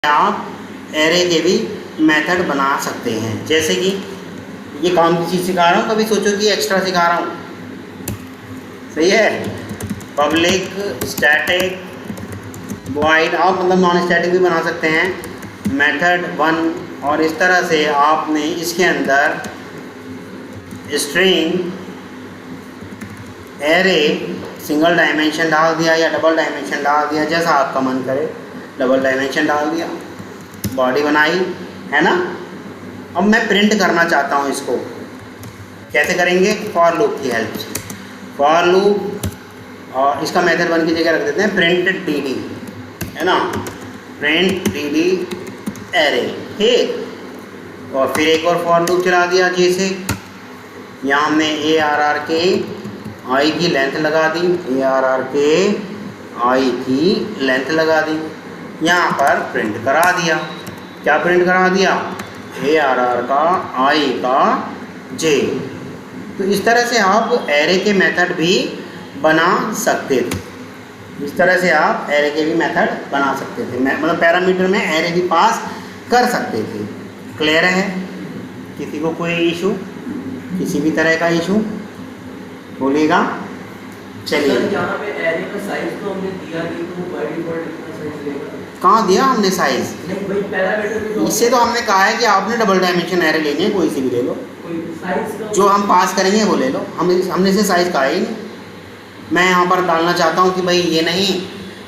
आप एरे के भी मेथड बना सकते हैं। जैसे कि ये कौन सी चीज़ सिखा रहा हूँ, कभी सोचो कि एक्स्ट्रा सिखा रहा हूँ, सही है। पब्लिक स्टैटिक वॉइड, आप मतलब नॉन स्टैटिक भी बना सकते हैं, मेथड 1। और इस तरह से आपने इसके अंदर स्ट्रिंग एरे सिंगल डायमेंशन डाल दिया या डबल डायमेंशन डाल दिया, जैसा आपका मन करे। डबल डायमेंशन डाल दिया, बॉडी बनाई, है ना। अब मैं प्रिंट करना चाहता हूँ इसको, कैसे करेंगे? फॉर लूप की हेल्प से। फॉर लूप, और इसका मेथड 1 की जगह रख देते हैं प्रिंट dd, है ना, प्रिंट dd एरे, ठीक। और फिर एक और फॉर लूप चला दिया, जैसे यहाँ हमने ARR के आई की लेंथ लगा दी, ARR के आई की लेंथ लगा दी, यहाँ पर प्रिंट करा दिया। क्या प्रिंट करा दिया? ARR का आई का j। तो इस तरह से आप एरे के मेथड भी बना सकते थे। इस तरह से आप एरे के भी मेथड बना सकते थे, मतलब पैरामीटर में एरे भी पास कर सकते थे। क्लियर है? किसी को कोई इशू, किसी भी तरह का इशू बोलिएगा। चलिए, यहाँ पे एरे का साइज तो हमने दिया नहीं, तो बाय डिफॉल्ट कितना साइज लेगा? कहाँ दिया हमने साइज? नहीं भाई, पैरामीटर भी तो इससे तो हमने कहा है कि आपने डबल डायमेंशन एरे लेनी है, कोई सी भी ले लो, कोई साइज का जो हम पास करेंगे वो ले लो। हमने से साइज कहा ही नहीं। मैं यहाँ पर डालना चाहता हूँ कि भाई ये नहीं,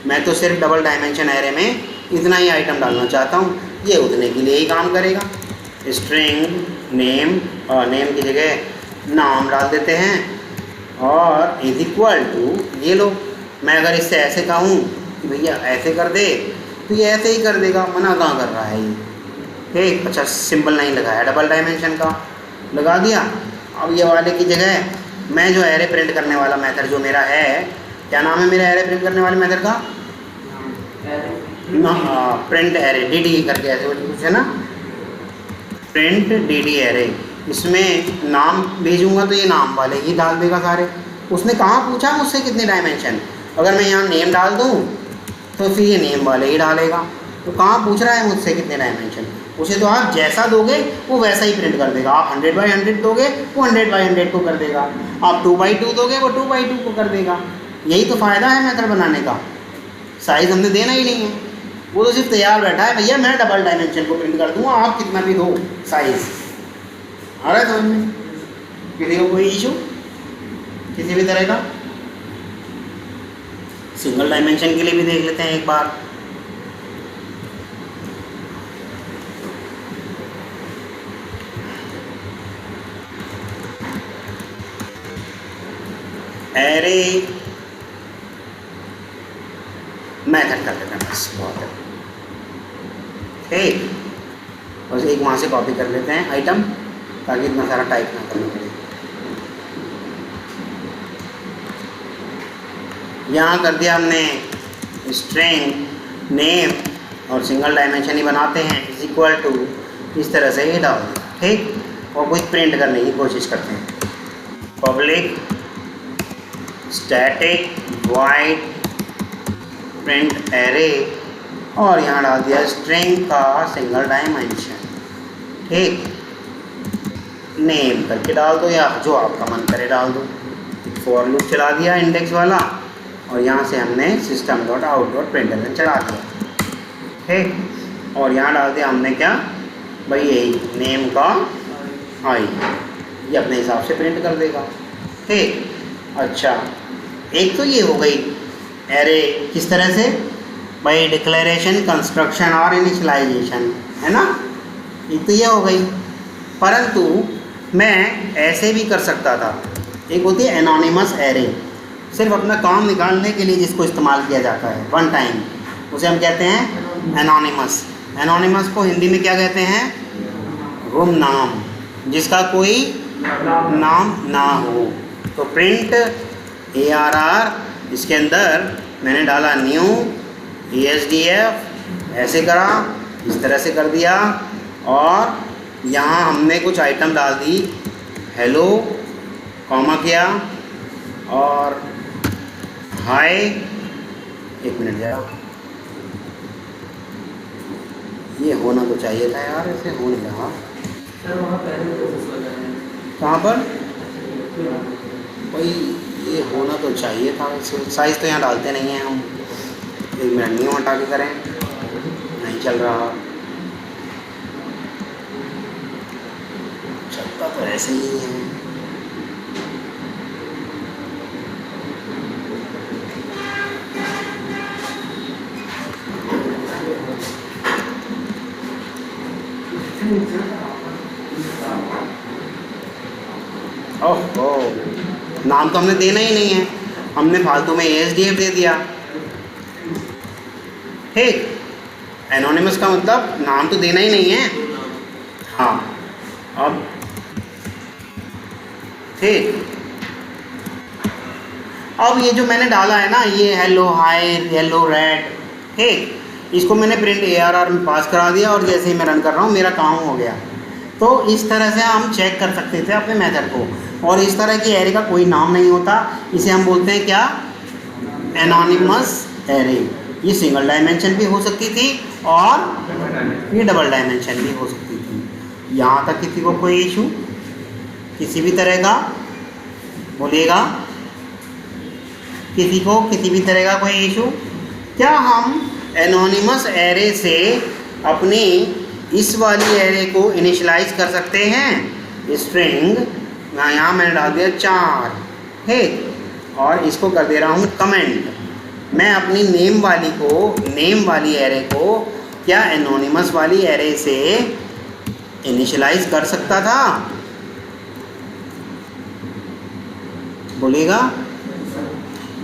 मैं तो सिर्फ डबल डायमेंशन एरे में इतना ही आइटम डालना चाहता हूँ, ये उतने के लिए ही काम करेगा। स्ट्रिंग नेम, और नेम की जगह नाम डाल देते हैं, और इज इक्वल टू, ये लो। मैं अगर इससे ऐसे कहूँ कि भैया ऐसे कर दे, तो ये ऐसे ही कर देगा, मना कहाँ कर रहा है ये, ठीक। अच्छा, सिंबल नहीं लगाया, डबल डायमेंशन का लगा दिया। अब ये वाले की जगह मैं जो एरे प्रिंट करने वाला मेथड जो मेरा है, क्या नाम है मेरा एरे प्रिंट करने वाले मेथड का? प्रिंट एरे dd करके ऐसे कुछ है ना, प्रिंट dd एरे। इसमें नाम भेजूंगा तो ये नाम वाले ही डाल देगा सारे। उसने कहाँ पूछा मुझसे कितने डायमेंशन? अगर मैं यहाँ नेम डाल दूँ तो फिर ये नेम वाले ही डालेगा। तो कहाँ पूछ रहा है मुझसे कितने डायमेंशन? उसे तो आप जैसा दोगे वो वैसा ही प्रिंट कर देगा। आप 100x100 दोगे वो 100x100 को कर देगा, आप 2x2 दोगे वो 2x2 को कर देगा। यही तो फ़ायदा है मेथड बनाने का। साइज़ हमने देना ही नहीं है, वो तो सिर्फ तैयार बैठा है, भैया मैं डबल डायमेंशन को प्रिंट कर दूँगा, आप कितना भी दो साइज़। आ रहा है समझ में? किसी को कोई इशू किसी भी तरह का? सिंगल डायमेंशन के लिए भी देख लेते हैं एक बार। एरे मेथड कर लेते हैं बस, बहुत है, ठीक। बस एक वहाँ से कॉपी कर लेते हैं आइटम, ताकि इतना सारा टाइप ना करना पड़े। यहाँ कर दिया हमने स्ट्रिंग नेम, और सिंगल डायमेंशन ही बनाते हैं, इज इक्वल टू, इस तरह से ये डाल दिया, ठीक। और कुछ प्रिंट करने की कोशिश करते हैं, public static void print array, और यहाँ डाल दिया स्ट्रिंग का सिंगल डायमेंशन, ठीक। नेम करके डाल दो, या जो आपका मन करे डाल दो। फॉर लूप चला दिया इंडेक्स वाला, और यहाँ से हमने system dot out dot println चला दिया, ठीक। और यहाँ डाल दिया हमने क्या भाई, यही नेम का आई, ये अपने हिसाब से प्रिंट कर देगा, ठीक। अच्छा, एक तो ये हो गई एरे किस तरह से, बाई डिक्लेरेशन, कंस्ट्रक्शन और इनिशियलाइजेशन, है ना। एक तो ये हो गई, परंतु मैं ऐसे भी कर सकता था। एक होती है एनोनिमस एरे, सिर्फ अपना काम निकालने के लिए जिसको इस्तेमाल किया जाता है वन टाइम, उसे हम कहते हैं एनोनिमस। एनोनिमस को हिंदी में क्या कहते हैं? गुमनाम, जिसका कोई नाम ना हो। तो प्रिंट ARR, इसके अंदर मैंने डाला न्यू ESDF, ऐसे करा, इस तरह से कर दिया, और यहाँ हमने कुछ आइटम डाल दी, हेलो कॉमा किया, और हाय, एक मिनट जरा, ये होना तो चाहिए था यार, ऐसे हो नहीं रहा। सर वहाँ पहले प्रोसेस लगाए हैं। कहाँ पर? भाई ये होना तो चाहिए था वैसे। साइज़ तो यहाँ डालते नहीं हैं हम। 1 मिनट नहीं हटा के करें, नहीं चल रहा। चलता तो ऐसे ही है। ओहो, नाम तो हमने देना ही नहीं है, हमने फालतू में ASDF दे दिया। ठीक, एनोनिमस का मतलब नाम तो देना ही नहीं है। हाँ, अब ठीक, अब ये जो मैंने डाला है ना, ये हेलो हाय येलो रेड, ठीक, इसको मैंने प्रिंट ARR में पास करा दिया और जैसे ही मैं रन कर रहा हूँ मेरा काम हो गया। तो इस तरह से हम चेक कर सकते थे अपने मेथड को। और इस तरह की एरे का कोई नाम नहीं होता, इसे हम बोलते हैं क्या? Anonymous array. ये सिंगल डायमेंशन भी हो सकती थी और ये डबल डायमेंशन भी हो सकती थी। यहाँ तक किसी को कोई इशू किसी भी तरह का बोलिएगा? किसी को किसी भी तरह का कोई इशू? क्या हम एनोनिमस एरे से अपनी इस वाली एरे को इनिशियलाइज कर सकते हैं? स्ट्रिंग यहाँ मैंने डाल दिया 4, ठीक, और इसको कर दे रहा हूँ कमेंट। मैं अपनी नेम वाली एरे को क्या एनोनिमस वाली एरे से इनिशियलाइज कर सकता था? बोलिएगा?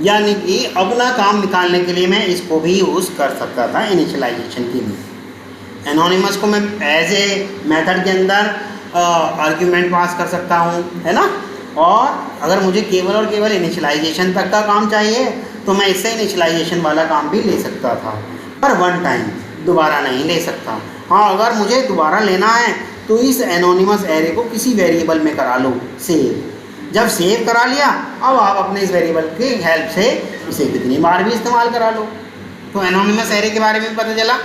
यानी कि अपना काम निकालने के लिए मैं इसको भी यूज़ कर सकता था इनिशियलाइजेशन के लिए। एनोनिमस को मैं एज ए मेथड के अंदर आर्ग्यूमेंट पास कर सकता हूँ, है ना। और अगर मुझे केवल और केवल इनिशियलाइजेशन तक का काम चाहिए तो मैं इससे इनिशियलाइजेशन वाला काम भी ले सकता था, पर वन टाइम, दोबारा नहीं ले सकता। हाँ, अगर मुझे दोबारा लेना है तो इस एनोनिमस एरे को किसी वेरिएबल में करा लो सेव। जब सेव करा लिया, अब आप अपने इस वेरिएबल की हेल्प से इसे कितनी बार भी इस्तेमाल करा लो। तो एनोनिमस एरे के बारे में पता चला।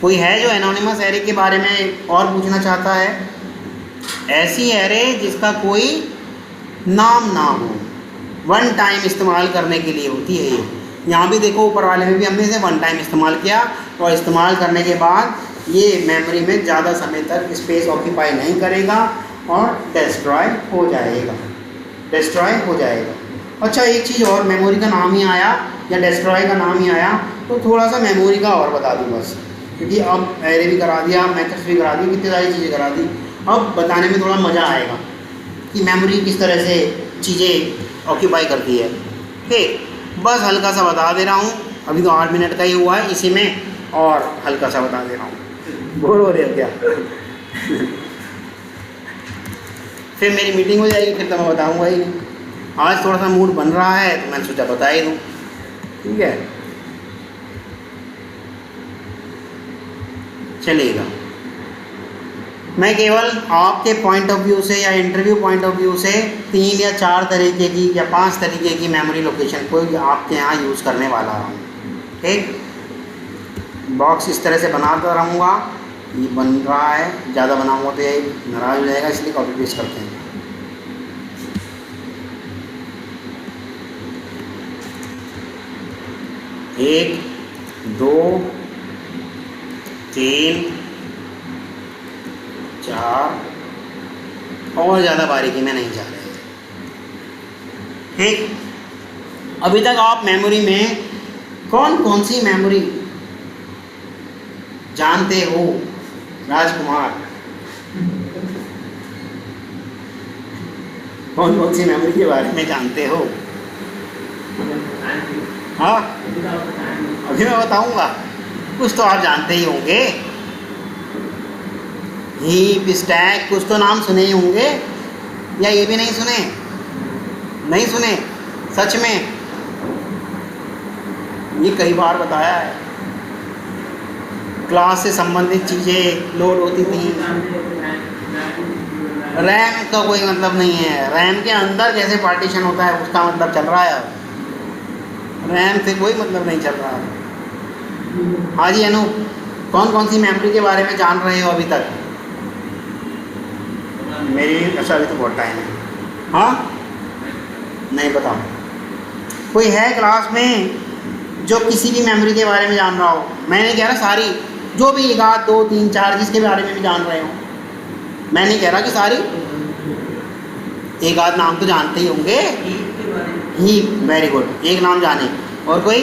कोई है जो एनोनिमस एरे के बारे में और पूछना चाहता है? ऐसी एरे जिसका कोई नाम ना हो, वन टाइम इस्तेमाल करने के लिए होती है ये। यहाँ भी देखो, ऊपर वाले में भी हमने इसे वन टाइम इस्तेमाल किया और इस्तेमाल करने के बाद ये मेमोरी में ज़्यादा समय तक स्पेस ऑक्यूपाई नहीं करेगा और डिस्ट्रॉय हो जाएगा। अच्छा, एक चीज़ और, मेमोरी का नाम ही आया या डिस्ट्रॉय का नाम ही आया तो थोड़ा सा मेमोरी का और बता दूँ बस, क्योंकि अब एरे भी करा दिया, मेथड्स भी करा दी, कितनी सारी चीज़ें करा दी। अब बताने में थोड़ा मज़ा आएगा कि मेमोरी किस तरह से चीज़ें ऑक्यूपाई करती है। ठीक, बस हल्का सा बता दे रहा हूँ, अभी तो 8 मिनट का ही हुआ है, इसी में और हल्का सा बता दे रहा हूँ। बोर हो रहे हो क्या? फिर मेरी मीटिंग हो जाएगी, फिर तो मैं बताऊँगा ही नहीं। आज थोड़ा सा मूड बन रहा है तो मैंने सोचा बता ही दूँ। ठीक है, चलेगा। मैं केवल आपके पॉइंट ऑफ व्यू से या इंटरव्यू पॉइंट ऑफ व्यू से 3 या 4 तरीके की या 5 तरीके की मेमोरी लोकेशन को आपके यहाँ यूज़ करने वाला हूँ। ठीक, बॉक्स इस तरह से बनाता रहूँगा। ये बन रहा है, ज़्यादा बनाऊँगा तो ये नाराज़ हो जाएगा, इसलिए कॉपी पेस्ट करते हैं। एक, 2, 3, 4 और ज़्यादा बारीकी में नहीं जा रहे। ठीक, अभी तक आप मेमोरी में कौन कौन सी मेमोरी जानते हो? राजकुमार, कौन कौन सी मेमोरी के बारे में जानते हो? हाँ, अभी मैं बताऊंगा। कुछ तो आप जानते ही होंगे, हीप, स्टैक, कुछ तो नाम सुने ही होंगे, या ये भी नहीं सुने? नहीं सुने? सच में ये कई बार बताया है। क्लास से संबंधित चीज़ें लोड होती थी। रैम का कोई मतलब नहीं है, रैम के अंदर कैसे पार्टीशन होता है उसका मतलब चल रहा है। अब रैम से कोई मतलब नहीं चल रहा है। हाँ जी अनु, कौन कौन सी मेमोरी के बारे में जान रहे हो अभी तक? मेरी अच्छा अभी तो बहुत टाइम है। हाँ नहीं बताओ, कोई है क्लास में जो किसी भी मेमोरी के बारे में जान रहा हो? मैं नहीं कह रहा सारी, जो भी 1 आध 2 3 4 जिसके बारे में भी जान रहे हो। मैं नहीं कह रहा कि सारी, 1 आध नाम तो जानते ही होंगे। ही, वेरी गुड, एक नाम जाने। और कोई?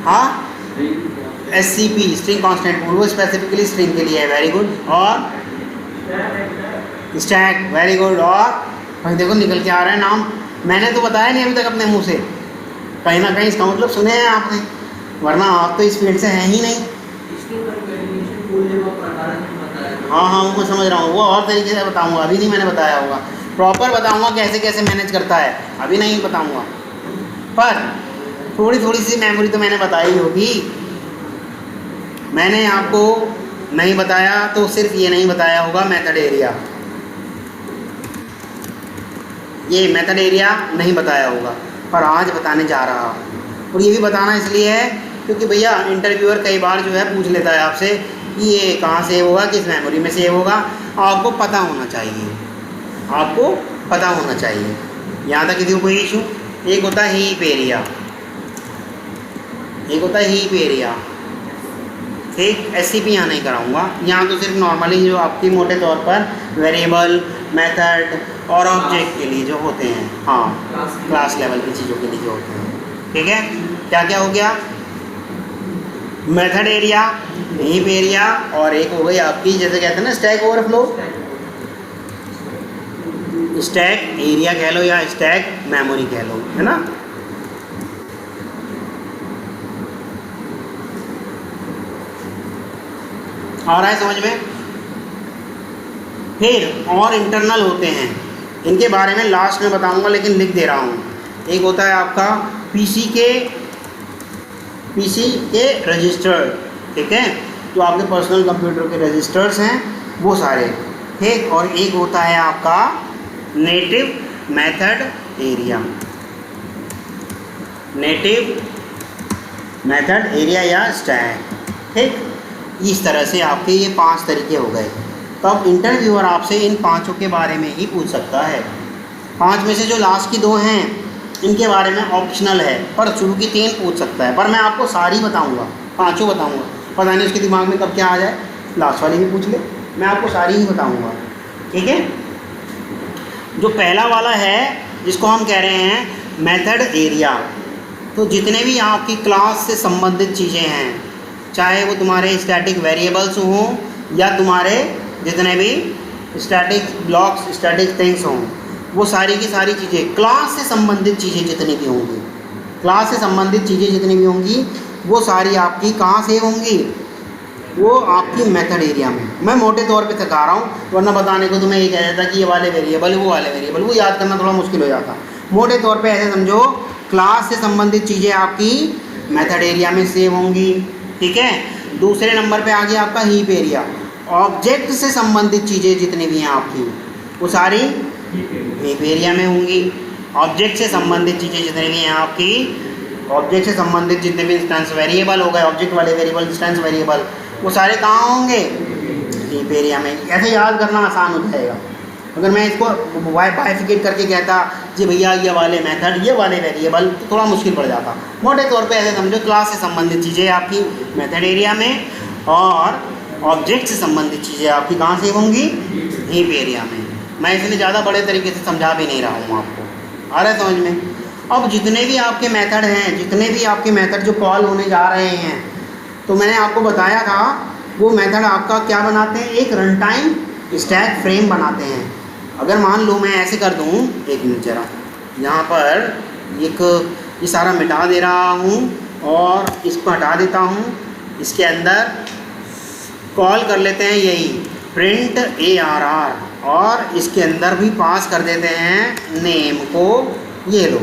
हाँ, SCP स्ट्रिंग कांस्टेंट पूल, वो स्पेसिफिकली स्ट्रिंग के लिए है, वेरी गुड। और स्टैक, वेरी गुड। और भाई देखो निकल के आ रहा है नाम, मैंने तो बताया नहीं अभी तक अपने मुंह से, कहीं ना कहीं इसका मतलब सुने हैं आपने, वरना आप तो इस फील्ड से हैं ही नहीं। हाँ हाँ वो मैं समझ रहा हूँ, वो और तरीके से बताऊँगा, अभी नहीं मैंने बताया होगा, प्रॉपर बताऊँगा कैसे कैसे मैनेज करता है, अभी नहीं बताऊँगा। पर थोड़ी थोड़ी सी मेमोरी तो मैंने बताई होगी। मैंने आपको नहीं बताया तो सिर्फ ये नहीं बताया होगा मेथड एरिया, ये मेथड एरिया नहीं बताया होगा, पर आज बताने जा रहा हूँ। और ये भी बताना इसलिए है क्योंकि भैया इंटरव्यूअर कई बार जो है पूछ लेता है आपसे कि ये कहाँ सेव होगा, किस मेमोरी में सेव होगा। आपको पता होना चाहिए, आपको पता होना चाहिए। यहाँ तक किसी को कोई इशू? एक होता है हीप एरिया, एक होता है हीप एरिया, ठीक। SCP यहाँ नहीं कराऊंगा, यहाँ तो सिर्फ नॉर्मली जो आपकी मोटे तौर पर वेरिएबल, मेथड और ऑब्जेक्ट के लिए जो होते हैं, हाँ क्लास लेवल की चीज़ों के लिए जो होते हैं, ठीक है। क्या क्या हो गया? मेथड एरिया, हीप एरिया, और एक हो गई आपकी जैसे कहते हैं ना स्टैक ओवरफ्लो। स्टैक एरिया कह लो या स्टैक मेमोरी कह लो, है ना। आ रहा है समझ में? फिर और इंटरनल होते हैं, इनके बारे में लास्ट में बताऊंगा लेकिन लिख दे रहा हूँ। एक होता है आपका पीसी के रजिस्टर, ठीक है, जो आपके पर्सनल कंप्यूटर के रजिस्टर्स हैं वो सारे, ठीक। और एक होता है आपका native method area, native method area या स्टैक, ठीक। इस तरह से आपके ये 5 तरीके हो गए। तो अब इंटरव्यूअर आपसे इन 5 के बारे में ही पूछ सकता है। 5 में से जो लास्ट की 2 हैं इनके बारे में ऑप्शनल है, पर शुरू की 3 पूछ सकता है। पर मैं आपको सारी बताऊंगा, 5 बताऊंगा, पता नहीं उसके दिमाग में कब क्या आ जाए, लास्ट वाली भी पूछ ले, मैं आपको सारी ही बताऊंगा, ठीक है। जो पहला वाला है जिसको हम कह रहे हैं मेथड एरिया, तो जितने भी आपकी क्लास से संबंधित चीज़ें हैं, चाहे वो तुम्हारे स्टैटिक वेरिएबल्स हों या तुम्हारे जितने भी स्टैटिक ब्लॉक्स, स्टैटिक थिंग्स हों, वो सारी की सारी चीज़ें, क्लास से संबंधित चीज़ें जितनी भी होंगी, क्लास से संबंधित चीज़ें जितनी भी होंगी वो सारी आपकी कहाँ से होंगी? वो आपकी मेथड एरिया में। मैं मोटे तौर पे सिखा रहा हूँ, वरना बताने को तो मैं ये कह देता कि ये वाले वेरिएबल, वो वाले वेरिएबल, वो याद करना थोड़ा मुश्किल हो जाता। मोटे तौर पे ऐसे समझो, क्लास से संबंधित चीज़ें आपकी मेथड एरिया में सेव होंगी, ठीक है। दूसरे नंबर पे आ गया आपका हीप एरिया, ऑब्जेक्ट से संबंधित चीज़ें जितनी भी हैं आपकी वो सारी हीप एरिया में होंगी। ऑब्जेक्ट से संबंधित चीज़ें जितनी भी हैं आपकी, ऑब्जेक्ट से संबंधित जितने भी इंस्टेंस वेरिएबल हो गए, ऑब्जेक्ट वाले वेरिएबल, इंस्टेंस वेरिएबल, वो सारे कहाँ होंगे? हीप एरिया में। ऐसे याद करना आसान हो जाएगा। अगर मैं इसको बाइफिकेट करके कहता जी भैया ये वाले मेथड, ये वाले वेरिएबल, तो थोड़ा मुश्किल पड़ जाता। मोटे तौर पे ऐसे समझो, क्लास से संबंधित चीज़ें आपकी मेथड एरिया में और ऑब्जेक्ट से संबंधित चीज़ें आपकी कहाँ से होंगी? हीप एरिया में। मैं इसलिए ज़्यादा बड़े तरीके से समझा भी नहीं रहा हूँ आपको, आ रहा है समझ में? अब जितने भी आपके मेथड हैं, जितने भी आपके मेथड जो कॉल होने जा रहे हैं, तो मैंने आपको बताया था वो मेथड आपका क्या बनाते हैं? एक रन टाइम स्टैक फ्रेम बनाते हैं। अगर मान लो मैं ऐसे कर दूँ, एक मिनट जरा, यहाँ पर एक ये सारा मिटा दे रहा हूँ और इसको हटा देता हूँ, इसके अंदर कॉल कर लेते हैं यही प्रिंट ARR, और इसके अंदर भी पास कर देते हैं नेम को, ये लो,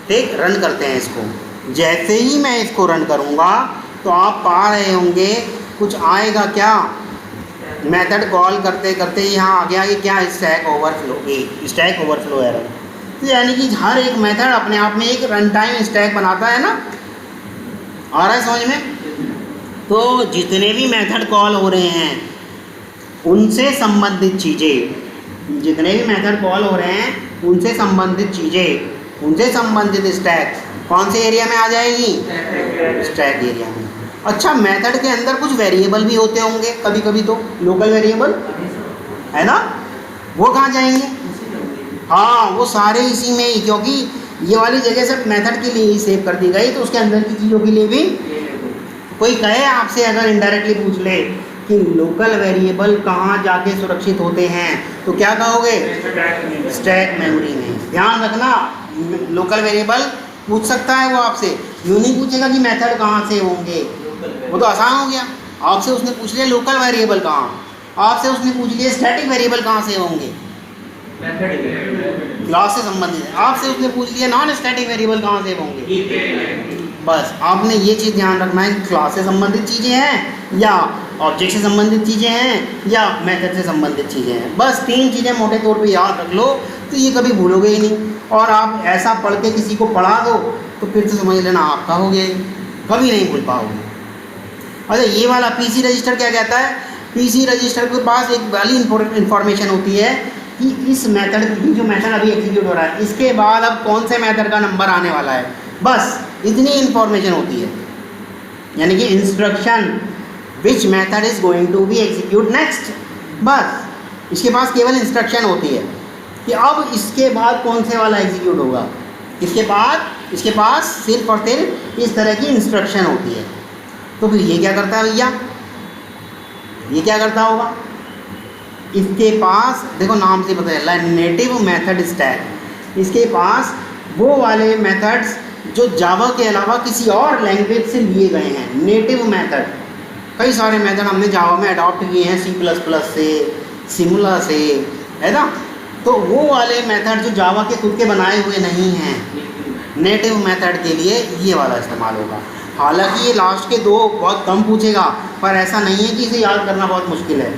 ठीक। रन करते हैं इसको। जैसे ही मैं इसको रन करूँगा तो आप पा रहे होंगे कुछ आएगा क्या? मेथड कॉल करते करते यहाँ आ गया कि क्या? Stack overflow, stack overflow error. तो यानी कि हर एक मेथड अपने आप में एक रन टाइम स्टैक बनाता है ना, आ रहा है समझ में? तो जितने भी मेथड कॉल हो रहे हैं उनसे संबंधित चीज़ें, जितने भी मेथड कॉल हो रहे हैं उनसे संबंधित चीज़ें, उनसे संबंधित स्टैक कौन से एरिया में आ जाएगी? स्टैक एरिया में। अच्छा, मेथड के अंदर कुछ वेरिएबल भी होते होंगे कभी कभी, तो लोकल वेरिएबल है ना, वो कहाँ जाएंगे? हाँ, वो सारे इसी में ही, क्योंकि ये वाली जगह सब मेथड के लिए ही सेव कर दी गई, तो उसके अंदर की चीज़ों के लिए भी। कोई कहे आपसे, अगर इनडायरेक्टली पूछ ले कि लोकल वेरिएबल कहाँ जाके सुरक्षित होते हैं, तो क्या कहोगे? स्टैक मेमोरी में। ध्यान रखना, लोकल वेरिएबल पूछ सकता है वो आपसे, यूँ नहीं पूछेगा कि मेथड कहाँ से होंगे, वो तो आसान हो गया। आपसे उसने पूछ लिया लोकल वेरिएबल कहाँ, आपसे उसने पूछ लिया स्टैटिक वेरिएबल कहाँ से होंगे, क्लास से संबंधित है। आपसे उसने पूछ लिया नॉन स्टैटिक वेरिएबल कहाँ से होंगे। बस आपने ये चीज़ ध्यान रखना है कि क्लास से संबंधित चीज़ें हैं या ऑब्जेक्ट से संबंधित चीज़ें हैं या मेथड से संबंधित चीज़ें हैं। बस 3 चीज़ें मोटे तौर पे याद रख लो, तो ये कभी भूलोगे ही नहीं। और आप ऐसा पढ़ के किसी को पढ़ा दो तो फिर तो समझ लेना आपका हो गया, कभी नहीं भूल पाओगे। अच्छा, ये वाला पीसी रजिस्टर क्या कहता है? पीसी रजिस्टर के पास एक वाली इंफॉर्मेशन होती है कि इस मेथड की, जो मेथड अभी एग्जीक्यूट हो रहा है, इसके बाद अब कौन से मेथड का नंबर आने वाला है, बस इतनी इंफॉर्मेशन होती है। यानी कि instruction which method is going to be execute next, बस इसके पास केवल इंस्ट्रक्शन होती है कि अब इसके बाद कौन से वाला एग्जीक्यूट होगा। इसके पास सिर्फ और सिर्फ इस तरह की इंस्ट्रक्शन होती है। तो फिर ये क्या करता है भैया, ये क्या करता होगा? इसके पास देखो, नाम से पता चला है नेटिव मेथड स्टैक। इसके पास वो वाले मेथड्स जो जावा के अलावा किसी और लैंग्वेज से लिए गए हैं। नेटिव मेथड, कई सारे मेथड हमने जावा में अडॉप्ट किए हैं, C++ से, सिमुला से, है ना। तो वो वाले मेथड जो जावा के खुद के बनाए हुए नहीं हैं, नेटिव मेथड के लिए ये वाला इस्तेमाल होगा। हालांकि ये लास्ट के 2 बहुत कम पूछेगा, पर ऐसा नहीं है कि इसे याद करना बहुत मुश्किल है।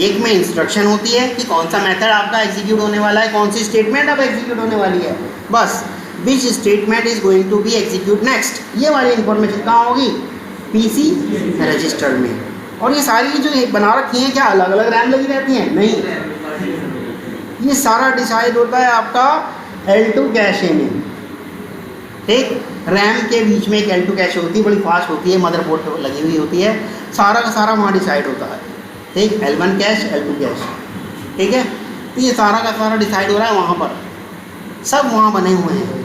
एक में इंस्ट्रक्शन होती है कि कौन सा मेथड आपका एग्जीक्यूट होने वाला है, कौन सी स्टेटमेंट अब एग्जीक्यूट होने वाली है, बस which statement is going to be execute next. ये वाली इंफॉर्मेशन कहाँ होगी? पीसी रजिस्टर में। और ये सारी जो बना रखी हैं, क्या अलग अलग रैम लगी रहती हैं? नहीं, ये सारा डिसाइड होता है आपका L2 कैशे में। ठीक, रैम के बीच में एक L2 कैशे होती है, बड़ी फास्ट होती है, मदरबोर्ड लगी हुई होती है, सारा का सारा वहाँ डिसाइड होता है। ठीक, L1 कैश, L2 कैश, ठीक है। तो ये सारा का सारा डिसाइड हो रहा है वहाँ पर, सब वहाँ बने हुए हैं,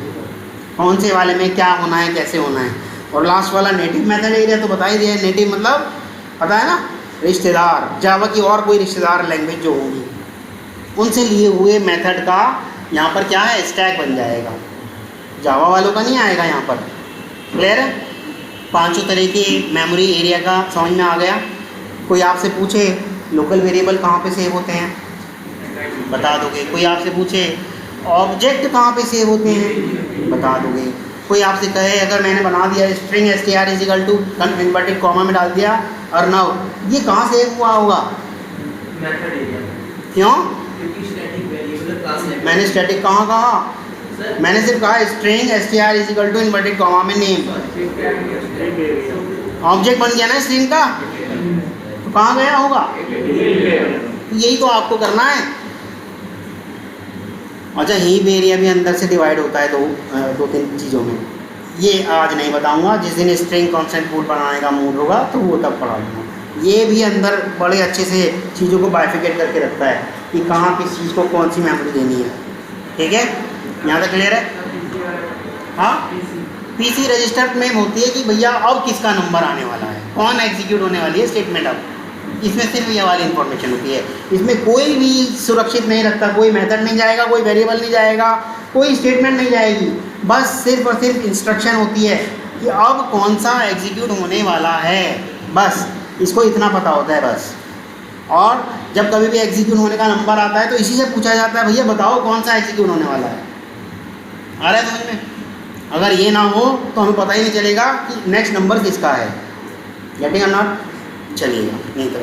कौन से वाले में क्या होना है, कैसे होना है। और लास्ट वाला नेटिव मेथड एरिया तो बता ही दिया है। नेटिव मतलब पता है ना, रिश्तेदार, जावा की और कोई रिश्तेदार लैंग्वेज जो होगी उनसे लिए हुए मेथड का यहाँ पर क्या है, स्टैक बन जाएगा। जावा वालों का नहीं आएगा यहाँ पर। क्लियर है? 5 तरह के मेमोरी एरिया का समझ में आ गया। कोई आपसे पूछे लोकल वेरिएबल कहाँ पे सेव होते हैं, बता दोगे। कोई आपसे पूछे ऑब्जेक्ट कहाँ पे सेव होते हैं, बता दोगे। कोई आपसे कहे अगर मैंने बना दिया string str is equal to inverted comma में डाल दिया अर्नव, ये कहाँ सेव हुआ होगा? Method area. क्यों? क्योंकि स्टैटिक वेरिएबल क्लास है। मैंने स्टैटिक कहाँ कहा? मैंने सिर्फ कहा string str is equal to inverted comma में नेम। ऑब्जेक्ट बन गया ना स्ट्रिंग का, तो कहाँ गया होगा? तो यही तो आपको करना है। अच्छा, हीप एरिया भी अंदर से डिवाइड होता है 2-3 चीज़ों में। ये आज नहीं बताऊंगा, जिस दिन स्ट्रिंग कॉन्सेप्ट पूल बनाने का मूड होगा तो वो तब पढ़ा दूँगा। ये भी अंदर बड़े अच्छे से चीज़ों को बाइफिकेट करके रखता है कि कहाँ किस चीज़ को कौन सी मेमोरी देनी है। ठीक है, यहाँ तक क्लियर है? हाँ, पीसी रजिस्टर में होती है कि भैया अब किसका नंबर आने वाला है, कौन एग्जीक्यूट होने वाली है स्टेटमेंट। अब इसमें सिर्फ ये वाली इंफॉर्मेशन होती है, इसमें कोई भी सुरक्षित नहीं रखता, कोई मेथड नहीं जाएगा, कोई वेरिएबल नहीं जाएगा, कोई स्टेटमेंट नहीं जाएगी, बस सिर्फ और सिर्फ इंस्ट्रक्शन होती है कि अब कौन सा एग्जीक्यूट होने वाला है, बस इसको इतना पता होता है बस। और जब कभी भी एग्जीक्यूट होने का नंबर आता है तो इसी से पूछा जाता है भैया बताओ कौन सा एग्जीक्यूट होने वाला है। आ रहा है समझ में? अगर ये ना हो तो हमें पता ही नहीं चलेगा कि नेक्स्ट नंबर किसका है। गेटिंग और नॉट? चलिएगा, नहीं तो